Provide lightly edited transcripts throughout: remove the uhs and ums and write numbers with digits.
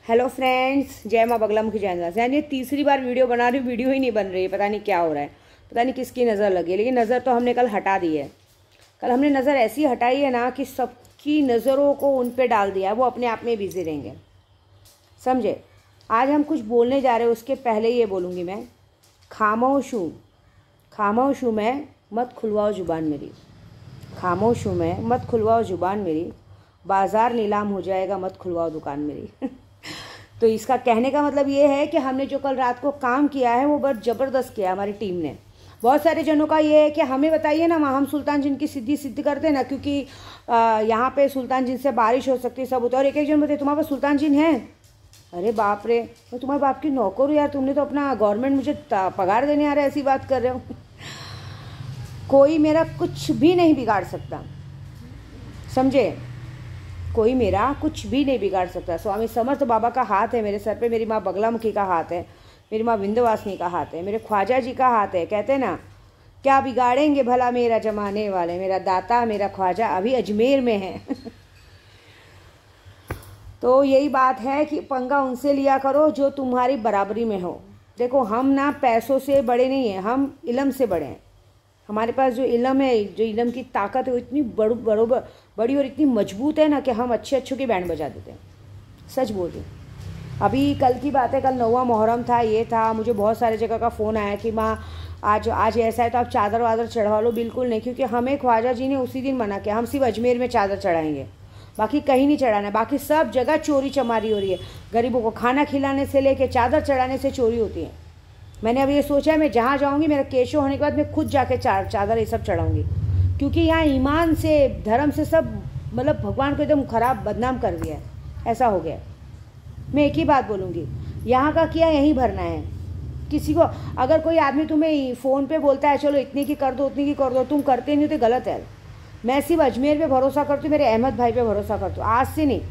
Hello friends, जय माँ बगला मुखी जय दास। यानी तीसरी बार वीडियो बना रही हूँ, वीडियो ही नहीं बन रही है। पता नहीं क्या हो रहा है, पता नहीं किसकी नज़र लगी है। लेकिन नज़र तो हमने कल हटा दी है। कल हमने नज़र ऐसी हटाई है ना कि सबकी नज़रों को उन पे डाल दिया है। वो अपने आप में बिजी रहेंगे, समझे। आज हम कुछ बोलने जा रहे हैं, उसके पहले ये बोलूँगी मैं, खामोश हूँ मैं, मत खुलवाओ ज़ुबान मेरी। खामोश हूँ मैं, मत खुलवाओ ज़ुबान मेरी। बाज़ार नीलाम हो जाएगा, मत खुलवाओ दुकान मेरी। तो इसका कहने का मतलब ये है कि हमने जो कल रात को काम किया है वो बहुत ज़बरदस्त किया हमारी टीम ने। बहुत सारे जनों का ये है कि हमें बताइए ना, हम सुल्तान जिन की सिद्ध करते हैं ना, क्योंकि यहाँ पे सुल्तान जिन से बारिश हो सकती है, सब होता है। और एक जन बोलते तुम्हारे पास सुल्तान जिन है? अरे बाप रे, मैं तुम्हारे बाप की नौकर हूँ यार, तुमने तो अपना गवर्नमेंट मुझे पगार देने आ रहा है, ऐसी बात कर रहे हो। कोई मेरा कुछ भी नहीं बिगाड़ सकता, समझे। कोई मेरा कुछ भी नहीं बिगाड़ सकता। स्वामी समर्थ बाबा का हाथ है मेरे सर पे, मेरी माँ बगलामुखी का हाथ है, मेरी माँ विंध्यवासिनी का हाथ है, मेरे ख्वाजा जी का हाथ है। कहते हैं ना, क्या बिगाड़ेंगे भला मेरा जमाने वाले, मेरा दाता मेरा ख्वाजा अभी अजमेर में है। तो यही बात है कि पंगा उनसे लिया करो जो तुम्हारी बराबरी में हो। देखो, हम ना पैसों से बड़े नहीं हैं, हम इल्म से बड़े हैं। हमारे पास जो इल्म है, जो इल्म की ताकत है, वो इतनी बड़ी और इतनी मजबूत है ना कि हम अच्छों की बैंड बजा देते हैं। सच बोल रही हूँ। अभी कल की बात है, कल 9वां मुहर्रम था, ये था। मुझे बहुत सारे जगह का फ़ोन आया कि माँ आज ऐसा है तो आप चादर वादर चढ़वा लो। बिल्कुल नहीं, क्योंकि हमें ख्वाजा जी ने उसी दिन मना किया, हम सिर्फ अजमेर में चादर चढ़ाएंगे, बाकी कहीं नहीं चढ़ाना है। बाकी सब जगह चोरी चमारी हो रही है। गरीबों को खाना खिलाने से लेके चादर चढ़ाने से चोरी होती है। मैंने अब ये सोचा है, मैं जहाँ जाऊँगी, मेरा केशो होने के बाद मैं खुद जाके चादर ये सब चढ़ाऊँगी, क्योंकि यहाँ ईमान से, धर्म से सब मतलब भगवान को एकदम ख़राब बदनाम कर दिया है। ऐसा हो गया। मैं एक ही बात बोलूँगी, यहाँ का किया यहीं भरना है। किसी को अगर कोई आदमी तुम्हें फ़ोन पे बोलता है चलो इतने की कर दो, उतनी की कर दो, तुम करते नहीं तो गलत है। मैं सिर्फ अजमेर पे भरोसा करती हूँ, मेरे अहमद भाई पे भरोसा करती हूँ। आज से नहीं,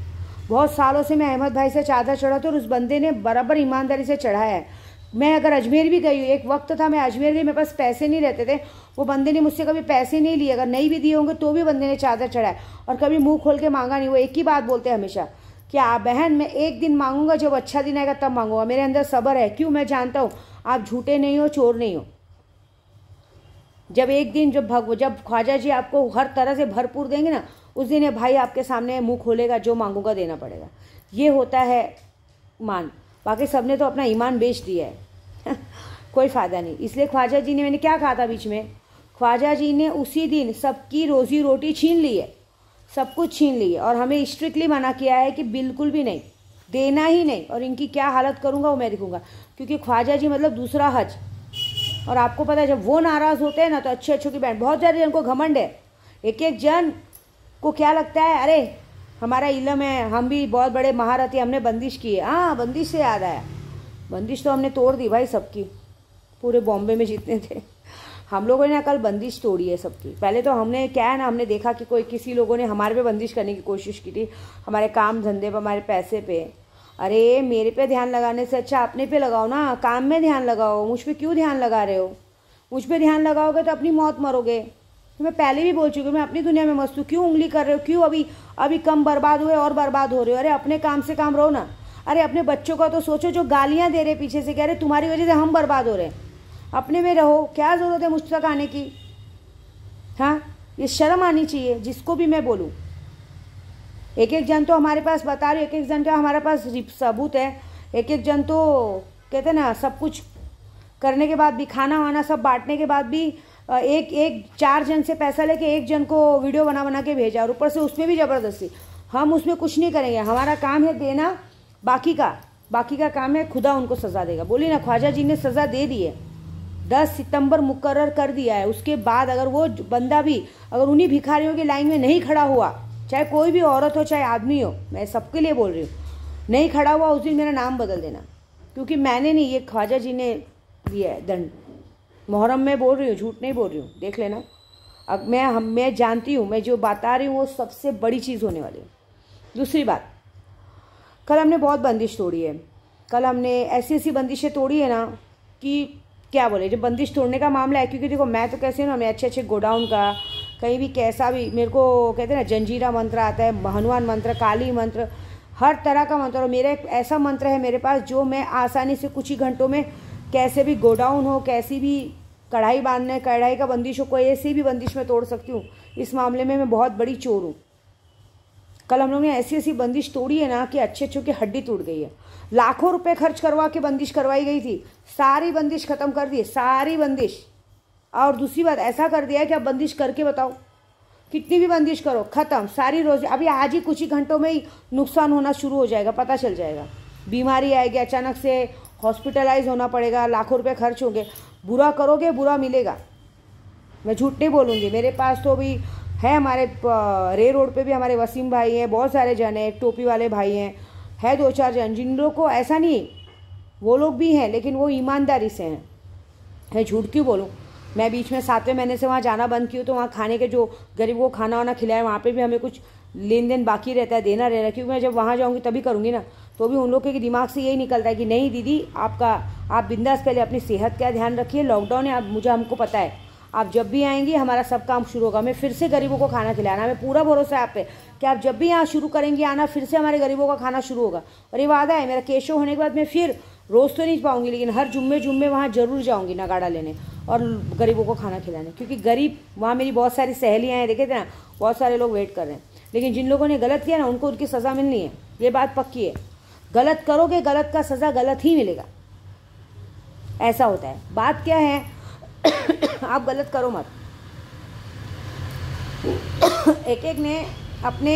बहुत सालों से मैं अहमद भाई से चादर चढ़ाती हूँ और उस बंदे ने बराबर ईमानदारी से चढ़ाया है। मैं अगर अजमेर भी गई हूँ, एक वक्त था मैं अजमेर गई, मेरे पास पैसे नहीं रहते थे, वो बंदे ने मुझसे कभी पैसे नहीं लिए, अगर नहीं भी दिए होंगे तो भी बंदे ने चादर चढ़ाया और कभी मुंह खोल के मांगा नहीं। वो एक ही बात बोलते हैं हमेशा कि बहन मैं एक दिन मांगूंगा, जब अच्छा दिन आएगा तब मांगूंगा। मेरे अंदर सब्र है। क्यों? मैं जानता हूँ आप झूठे नहीं हो, चोर नहीं हो। जब एक दिन जब ख्वाजा जी आपको हर तरह से भरपूर देंगे ना, उस दिन ये भाई आपके सामने मुँह खोलेगा, जो मांगूंगा देना पड़ेगा। ये होता है ईमान। बाकी सबने तो अपना ईमान बेच दिया है। कोई फ़ायदा नहीं। इसलिए ख्वाजा जी ने, मैंने क्या कहा था बीच में, ख्वाजा जी ने उसी दिन सबकी रोज़ी रोटी छीन ली है, सब कुछ छीन ली है। और हमें स्ट्रिक्टली मना किया है कि बिल्कुल भी नहीं, देना ही नहीं। और इनकी क्या हालत करूँगा वो मैं दिखूँगा, क्योंकि ख्वाजा जी मतलब दूसरा हज। और आपको पता है, जब वो नाराज़ होते हैं ना तो अच्छों की बैंड। बहुत सारे जन को घमंड है, एक जन को क्या लगता है, अरे हमारा इल्म है, हम भी बहुत बड़े महारथी, हमने बंदिश की है। हाँ, बंदिश से याद आया, बंदिश तो हमने तोड़ दी भाई सबकी, पूरे बॉम्बे में जितने थे हम लोगों ने कल बंदिश तोड़ी है सबकी। पहले तो हमने क्या है ना, हमने देखा कि किसी लोगों ने हमारे पे बंदिश करने की कोशिश की थी, हमारे काम धंधे पे, हमारे पैसे पे। अरे मेरे पे ध्यान लगाने से अच्छा अपने पे लगाओ ना, काम में ध्यान लगाओ। मुझ पर क्यों ध्यान लगा रहे हो? मुझ पर ध्यान लगाओगे तो अपनी मौत मरोगे। तो मैं पहले भी बोल चुकी हूँ, मैं अपनी दुनिया में मस्त हूँ। क्यों उंगली कर रहे हो? क्यों अभी कम बर्बाद हुए और बर्बाद हो रहे हो? अरे अपने काम से काम रहो ना। अरे अपने बच्चों का तो सोचो, जो गालियाँ दे रहे पीछे से, कह रहे तुम्हारी वजह से हम बर्बाद हो रहे हैं। अपने में रहो, क्या ज़रूरत है मुझ तक आने की? हाँ, ये शर्म आनी चाहिए जिसको भी मैं बोलूँ। एक जन तो हमारे पास बता रही, एक जन का हमारे पास सबूत है। एक जन तो कहते हैं ना, सब कुछ करने के बाद भी, खाना वाना सब बांटने के बाद भी, एक 4 जन से पैसा लेके एक जन को वीडियो बना के भेजा, और ऊपर से उसमें भी ज़बरदस्ती। हम उसमें कुछ नहीं करेंगे, हमारा काम है देना, बाकी का काम है खुदा उनको सज़ा देगा। बोली ना, ख्वाजा जी ने सज़ा दे दी है, 10 सितंबर मुकर्रर कर दिया है। उसके बाद अगर वो बंदा भी अगर उन्हीं भिखारियों की लाइन में नहीं खड़ा हुआ, चाहे कोई भी औरत हो चाहे आदमी हो, मैं सबके लिए बोल रही हूँ, नहीं खड़ा हुआ, उस दिन मेरा नाम बदल देना। क्योंकि मैंने नहीं, ये ख्वाजा जी ने दिया है दंड। मुहर्रम में बोल रही हूँ, झूठ नहीं बोल रही हूँ, देख लेना। अब मैं जानती हूँ, मैं जो बता रही हूँ वो सबसे बड़ी चीज़ होने वाली है। दूसरी बात, कल हमने बहुत बंदिश तोड़ी है। कल हमने ऐसी बंदिशें तोड़ी है ना कि क्या बोले। जब बंदिश तोड़ने का मामला है, क्योंकि देखो मैं तो कैसे हूँ ना, मैं अच्छे गोडाउन का, कहीं भी कैसा भी, मेरे को कहते हैं ना जंजीरा मंत्र आता है, हनुमान मंत्र, काली मंत्र, हर तरह का मंत्र। और मेरा एक ऐसा मंत्र है मेरे पास जो मैं आसानी से कुछ ही घंटों में, कैसे भी गोडाउन हो, कैसी भी कढ़ाई बांधने, कढ़ाई का बंदिश हो, कोई ऐसी भी बंदिश में तोड़ सकती हूँ। इस मामले में मैं बहुत बड़ी चोर हूँ। कल हम लोग ने ऐसी ऐसी बंदिश तोड़ी है ना कि अच्छे अच्छों की हड्डी टूट गई है। लाखों रुपए खर्च करवा के बंदिश करवाई गई थी, सारी बंदिश खत्म कर दी, सारी बंदिश। और दूसरी बात ऐसा कर दिया है कि अब बंदिश करके बताओ, कितनी भी बंदिश करो, खत्म सारी रोज। अभी आज ही कुछ ही घंटों में ही नुकसान होना शुरू हो जाएगा, पता चल जाएगा। बीमारी आएगी, अचानक से हॉस्पिटलाइज होना पड़ेगा, लाखों रुपए खर्च होंगे। बुरा करोगे बुरा मिलेगा, मैं झूठ नहीं बोलूँगी। मेरे पास तो अभी है, हमारे रे रोड पे भी हमारे वसीम भाई हैं, बहुत सारे जन हैं, एक टोपी वाले भाई हैं, है 2-4 जन जिन लोगों को ऐसा नहीं, वो लोग भी हैं लेकिन वो ईमानदारी से हैं। मैं झूठ क्यों बोलूँ। मैं बीच में 7वें महीने से वहाँ जाना बंद की हूँ, तो वहाँ खाने के जो गरीबों को खाना वाना खिलाए, वहाँ पे भी हमें कुछ लेन देन बाकी रहता है, देना रह रहा है। क्योंकि मैं जब वहाँ जाऊँगी तभी करूँगी ना। तो भी उन लोगों के दिमाग से यही निकलता है कि नहीं दीदी, आप बिंदास पहले अपनी सेहत का ध्यान रखिए, लॉकडाउन है, अब हमको पता है, आप जब भी आएंगी हमारा सब काम शुरू होगा। मैं फिर से गरीबों को खाना खिलाना, हमें पूरा भरोसा है आप पे कि आप जब भी यहाँ शुरू करेंगी आना, फिर से हमारे गरीबों का खाना शुरू होगा। और ये वादा है मेरा, केस शो होने के बाद मैं फिर रोज़ तो नहीं पाऊँगी, लेकिन हर जुम्मे वहाँ ज़रूर जाऊँगी नगाड़ा लेने और गरीबों को खाना खिलाने। क्योंकि गरीब, वहाँ मेरी बहुत सारी सहेलियाँ हैं, देखे थे ना, बहुत सारे लोग वेट कर रहे हैं। लेकिन जिन लोगों ने गलत किया ना, उनको उनकी सज़ा मिलनी है, ये बात पक्की है। गलत करोगे, गलत का सज़ा गलत ही मिलेगा, ऐसा होता है। बात क्या है, आप गलत करो मत। एक ने अपने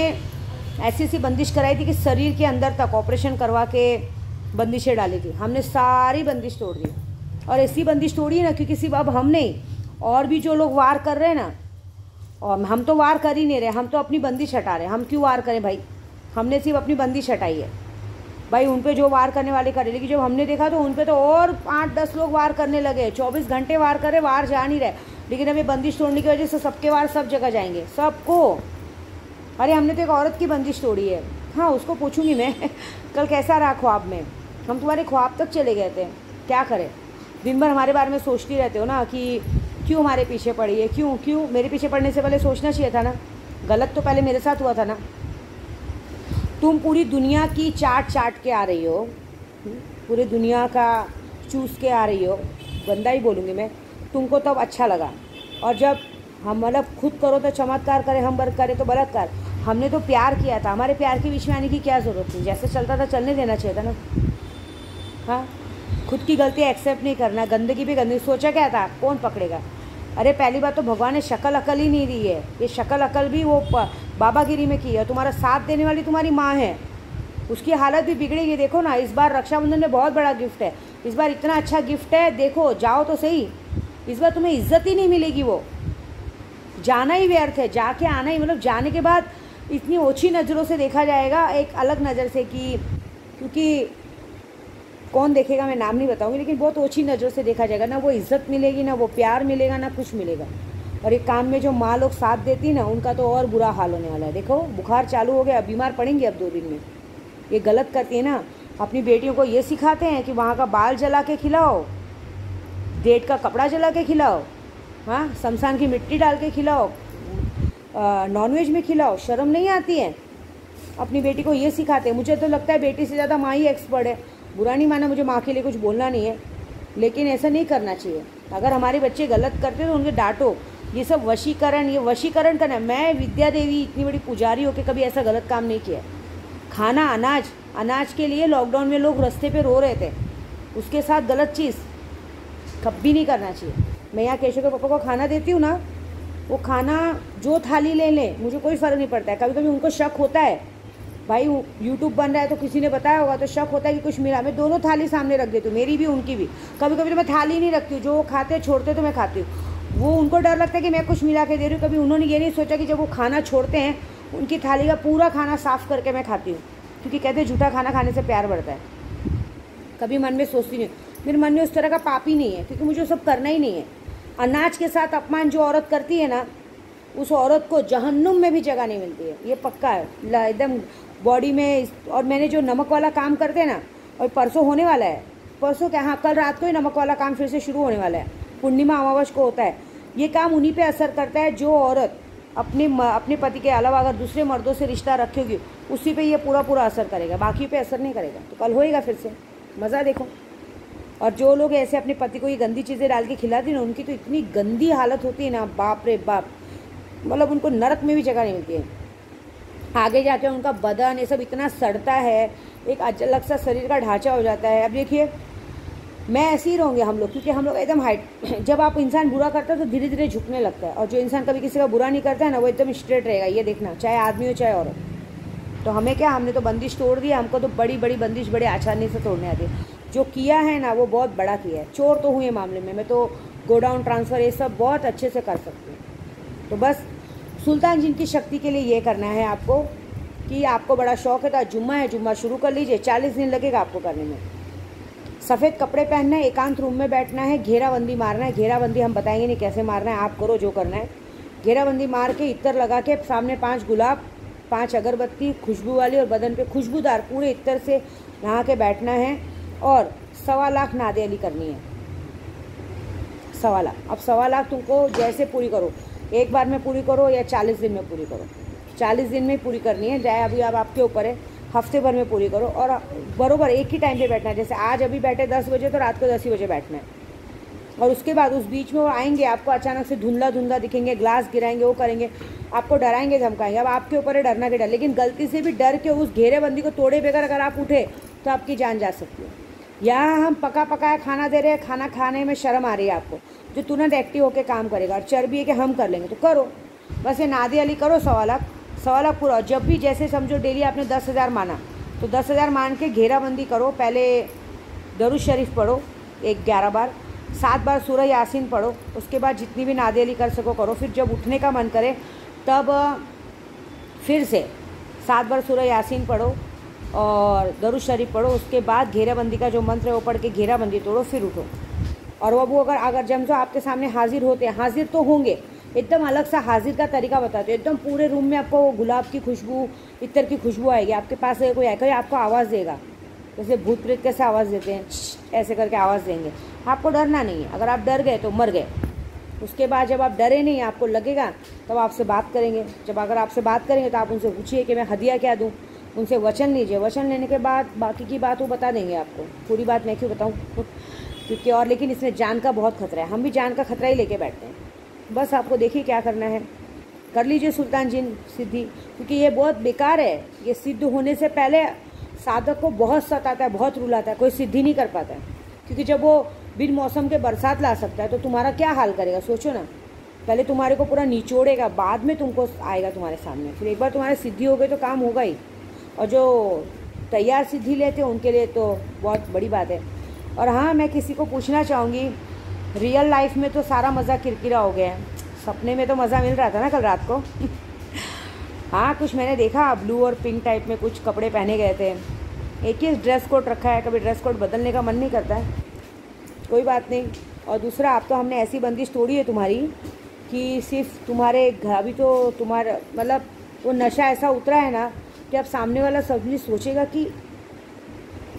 ऐसी ऐसी बंदिश कराई थी कि शरीर के अंदर तक ऑपरेशन करवा के बंदिशें डाली थी। हमने सारी बंदिश तोड़ दी। और ऐसी बंदिश तोड़ी ना, क्योंकि सिर्फ अब हम नहीं, और भी जो लोग वार कर रहे हैं ना, और हम तो वार कर ही नहीं रहे, हम तो अपनी बंदिश हटा रहे हैं। हम क्यों वार करें भाई, हमने सिर्फ अपनी बंदिश हटाई है भाई। उन पे जो वार करने वाले करे, लेकिन जब हमने देखा तो उन पे तो और 8-10 लोग वार करने लगे। 24 घंटे वार करे, वार जा नहीं रहे। लेकिन हमें बंदिश तोड़ने की वजह से सबके वार सब जगह जाएंगे, सबको। अरे हमने तो एक औरत की बंदिश तोड़ी है। हाँ, उसको पूछूंगी मैं कल कैसा रहा ख्वाब में। हम तुम्हारे ख्वाब तक चले गए थे, क्या करें। दिन भर हमारे बारे में सोचती रहते हो ना कि क्यों हमारे पीछे पड़ी है, क्यों। मेरे पीछे पड़ने से पहले सोचना चाहिए था ना, गलत तो पहले मेरे साथ हुआ था ना। तुम पूरी दुनिया की चाट के आ रही हो, पूरी दुनिया का चूस के आ रही हो, गंदा ही बोलूँगी मैं। तुमको तब अच्छा लगा, और जब हम मतलब खुद करो तो चमत्कार करें, हम वर्क करें तो बलात्कार। हमने तो प्यार किया था, हमारे प्यार के बीच में आने की क्या ज़रूरत थी। जैसे चलता था चलने देना चाहिए था ना। हाँ, खुद की गलती एक्सेप्ट नहीं करना, गंदगी भी गंदगी। सोचा क्या था, कौन पकड़ेगा। अरे पहली बात तो भगवान ने शक्ल अकल ही नहीं दी है, ये शक्ल अकल भी वो बाबागिरी में की है। तुम्हारा साथ देने वाली तुम्हारी माँ है, उसकी हालत भी बिगड़ेगी। देखो ना, इस बार रक्षाबंधन में बहुत बड़ा गिफ्ट है, इस बार इतना अच्छा गिफ्ट है, देखो जाओ तो सही। इस बार तुम्हें इज्जत ही नहीं मिलेगी, वो जाना ही व्यर्थ है, जाके आना ही, मतलब जाने के बाद इतनी ओछी नज़रों से देखा जाएगा, एक अलग नज़र से कि, क्योंकि कौन देखेगा मैं नाम नहीं बताऊंगी, लेकिन बहुत ओछी नज़रों से देखा जाएगा। ना वो इज्जत मिलेगी, ना वो प्यार मिलेगा, ना कुछ मिलेगा। और एक काम में जो माँ लोग साथ देती ना, उनका तो और बुरा हाल होने वाला है। देखो बुखार चालू हो गया, बीमार पड़ेंगे अब 2 दिन में। ये गलत करती है ना, अपनी बेटियों को ये सिखाते हैं कि वहाँ का बाल जला के खिलाओ, डेट का कपड़ा जला के खिलाओ, हाँ, शमशान की मिट्टी डाल के खिलाओ, नॉनवेज में खिलाओ। शर्म नहीं आती है। अपनी बेटी को ये सिखाते हैं। मुझे तो लगता है बेटी से ज़्यादा माँ ही एक्सपर्ट है। बुरा नहीं माना, मुझे माँ के लिए कुछ बोलना नहीं है, लेकिन ऐसा नहीं करना चाहिए। अगर हमारे बच्चे गलत करते तो उनके डांटो। ये सब वशीकरण, ये वशीकरण करना। मैं विद्या देवी इतनी बड़ी पुजारी होकर कभी ऐसा गलत काम नहीं किया। खाना, अनाज के लिए लॉकडाउन में लोग रास्ते पे रो रहे थे, उसके साथ गलत चीज़ कभी नहीं करना चाहिए। मैं यहाँ केशव के पापा को खाना देती हूँ ना, वो खाना जो थाली ले लें, मुझे कोई फ़र्क नहीं पड़ता है। कभी कभी उनको शक होता है, भाई यूट्यूब बन रहा है तो किसी ने बताया होगा, तो शक होता है कि कुछ मिला। मैं दोनों थाली सामने रख देती हूँ, मेरी भी उनकी भी। कभी कभी तो मैं थाली नहीं रखती हूँ, जो वो खाते छोड़ते तो मैं खाती हूँ। वो उनको डर लगता है कि मैं कुछ मिला के दे रही हूँ। कभी उन्होंने ये नहीं सोचा कि जब वो खाना छोड़ते हैं, उनकी थाली का पूरा खाना साफ़ करके मैं खाती हूँ, क्योंकि कहते हैं झूठा खाना खाने से प्यार बढ़ता है। कभी मन में सोचती नहीं, मेरे मन में उस तरह का पाप ही नहीं है, क्योंकि मुझे वो सब करना ही नहीं है। अनाज के साथ अपमान जो औरत करती है ना, उस औरत को जहन्नुम में भी जगह नहीं मिलती है, ये पक्का है एकदम बॉडी में। और मैंने जो नमक वाला काम करते हैं ना, और परसों होने वाला है, परसों क्या, हाँ कल रात को ही नमक वाला काम फिर से शुरू होने वाला है। पूर्णिमा अमावस को होता है ये काम। उन्हीं पे असर करता है जो औरत अपने पति के अलावा अगर दूसरे मर्दों से रिश्ता रखोगी, उसी पे ये पूरा असर करेगा, बाकी पे असर नहीं करेगा। तो कल होएगा फिर से, मज़ा देखो। और जो लोग ऐसे अपने पति को ये गंदी चीज़ें डाल के खिलाती ना, उनकी तो इतनी गंदी हालत होती है ना, बाप रे बाप, मतलब उनको नरक में भी जगह नहीं मिलती है। आगे जाके उनका बदन ये सब इतना सड़ता है, एक अलग सा शरीर का ढांचा हो जाता है। अब देखिए, मैं ऐसे ही रहूँगे हम लोग, क्योंकि हम लोग एकदम हाइट, जब आप इंसान बुरा करता है तो धीरे धीरे झुकने लगता है, और जो इंसान कभी किसी का बुरा नहीं करता है ना, वो एकदम स्ट्रेट रहेगा। ये देखना, चाहे आदमी हो चाहे औरत। तो हमें क्या, हमने तो बंदिश तोड़ दी, हमको तो बड़ी बड़ी बंदिश बड़े आसानी से तोड़ने आती है। जो किया है ना वो बहुत बड़ा किया है। चोर तो हुए मामले में, मैं तो गोडाउन ट्रांसफ़र ये सब बहुत अच्छे से कर सकती हूँ। तो बस सुल्तान जिन की शक्ति के लिए ये करना है आपको, कि आपको बड़ा शौक है तो आज जुम्मा है, जुम्मा शुरू कर लीजिए। 40 दिन लगेगा आपको करने में। सफ़ेद कपड़े पहनना है, एकांत रूम में बैठना है, घेराबंदी मारना है। घेराबंदी हम बताएंगे नहीं कैसे मारना है, आप करो जो करना है। घेराबंदी मार के इत्तर लगा के सामने 5 गुलाब, 5 अगरबत्ती खुशबू वाली, और बदन पे खुशबूदार पूरे इत्तर से नहा के बैठना है। और 1.25 लाख नादे अली करनी है, 1.25 लाख। अब 1.25 लाख तुमको जैसे पूरी करो, एक बार में पूरी करो या 40 दिन में पूरी करो। 40 दिन में पूरी करनी है, चाहे अभी अब आपके ऊपर है, हफ्ते भर में पूरी करो। और बरोबर एक ही टाइम पे बैठना है, जैसे आज अभी बैठे 10 बजे तो रात को 10 ही बजे बैठना है। और उसके बाद उस बीच में वो आएंगे, आपको अचानक से धुंधला धुंधला दिखेंगे, ग्लास गिराएंगे, वो करेंगे, आपको डराएंगे धमकाएंगे। अब आपके ऊपर है डरना के डर, लेकिन गलती से भी डर के उस घेरेबंदी को तोड़े बगैर अगर आप उठे तो आपकी जान जा सकती है। यहाँ हम पका पकाया खाना दे रहे हैं, खाना खाने में शर्म आ रही है आपको, जो तुरंत एक्टिव होकर काम करेगा। और चर्बी है कि हम कर लेंगे, तो करो बस, ये नादे अली करो। 1.25 लाख पूरा। जब भी जैसे समझो डेली आपने 10,000 माना, तो 10,000 मान के घेराबंदी करो। पहले दरूद शरीफ पढ़ो 11 बार, 7 बार सूरह यासीन पढ़ो। उसके बाद जितनी भी नादे अली कर सको करो। फिर जब उठने का मन करे तब फिर से 7 बार सूरह यासीन पढ़ो और दरूद शरीफ पढ़ो। उसके बाद घेराबंदी का जो मंत्र है वो पढ़ के घेराबंदी तोड़ो, फिर उठो। और वो अगर जब आपके सामने हाजिर होते हैं, हाजिर तो होंगे, एकदम अलग सा हाजिर का तरीका बताते हो। एकदम पूरे रूम में आपको गुलाब की खुशबू, इत्तर की खुशबू आएगी। आपके पास कोई आएगा, आपको आवाज़ देगा, जैसे भूत प्रेत कैसे आवाज़ देते हैं, ऐसे करके आवाज़ देंगे। आपको डरना नहीं है, अगर आप डर गए तो मर गए। उसके बाद जब आप डरे नहीं, आपको लगेगा, तब आपसे बात करेंगे। जब अगर आपसे बात करेंगे तो आप उनसे पूछिए कि मैं हदिया क्या दूँ, उनसे वचन लीजिए। वचन लेने के बाद बाकी की बात वो बता देंगे आपको। पूरी बात मैं क्यों बताऊँ, क्योंकि और लेकिन इसमें जान का बहुत खतरा है, हम भी जान का खतरा ही लेके बैठते हैं। बस आपको देखिए क्या करना है, कर लीजिए सुल्तान जिन सिद्धि, क्योंकि ये बहुत बेकार है। ये सिद्ध होने से पहले साधक को बहुत सताता है, बहुत रुलाता है, कोई सिद्धि नहीं कर पाता है। क्योंकि जब वो बिन मौसम के बरसात ला सकता है तो तुम्हारा क्या हाल करेगा, सोचो ना। पहले तुम्हारे को पूरा निचोड़ेगा, बाद में तुमको आएगा तुम्हारे सामने। फिर एक बार तुम्हारे सिद्धि हो गई तो काम होगा ही। और जो तैयार सिद्धि लेते हैं उनके लिए तो बहुत बड़ी बात है। और हाँ, मैं किसी को पूछना चाहूँगी, रियल लाइफ में तो सारा मज़ा किरकिरा हो गया है, सपने में तो मज़ा मिल रहा था ना कल रात को। हाँ, कुछ मैंने देखा, ब्लू और पिंक टाइप में कुछ कपड़े पहने गए थे। एक ही ड्रेस कोड रखा है, कभी ड्रेस कोड बदलने का मन नहीं करता है, कोई बात नहीं। और दूसरा, आप तो हमने ऐसी बंदिश तोड़ी है तुम्हारी कि सिर्फ तुम्हारे घर, अभी तो तुम्हारा मतलब वो नशा ऐसा उतरा है ना कि अब सामने वाला सबने सोचेगा कि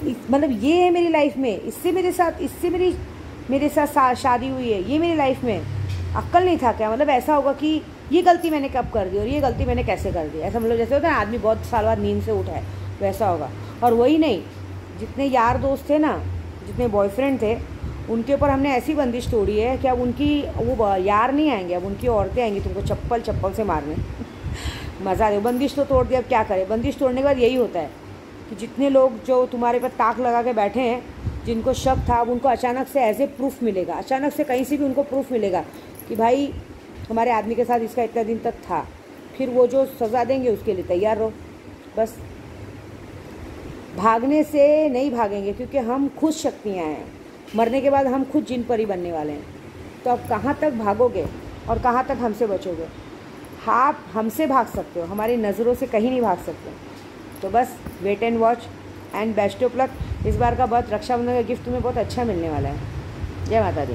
मतलब ये है मेरी लाइफ में, इससे मेरे साथ शादी हुई है, ये मेरी लाइफ में अक्ल नहीं था क्या। मतलब ऐसा होगा कि ये गलती मैंने कब कर दी और ये गलती मैंने कैसे कर दी। ऐसा मतलब जैसे होता है ना, आदमी बहुत साल बाद नींद से उठा है, वैसा होगा। और वही नहीं, जितने यार दोस्त थे ना, जितने बॉयफ्रेंड थे, उनके ऊपर हमने ऐसी बंदिश तोड़ी है कि अब उनकी वो यार नहीं आएंगे, अब उनकी औरतें आएंगी तुमको चप्पल से मारने। मज़ा दे। बंदिश तो तोड़ दिया, अब क्या करें। बंदिश तोड़ने के बाद यही होता है कि जितने लोग जो तुम्हारे पर ताक लगा के बैठे हैं, जिनको शक था, अब उनको अचानक से एज ए प्रूफ मिलेगा, अचानक से कहीं से भी उनको प्रूफ मिलेगा कि भाई हमारे आदमी के साथ इसका इतना दिन तक था। फिर वो जो सज़ा देंगे उसके लिए तैयार रहो। बस भागने से नहीं भागेंगे, क्योंकि हम खुद शक्तियाँ हैं। मरने के बाद हम खुद जिन परी बनने वाले हैं। तो अब कहाँ तक भागोगे और कहाँ तक हमसे बचोगे। आप हमसे भाग सकते हो, हमारी नज़रों से कहीं नहीं भाग सकते। तो बस wait and watch and best of luck. इस बार का बहुत रक्षाबंधन का गिफ्ट तुम्हें बहुत अच्छा मिलने वाला है। जय माता दी।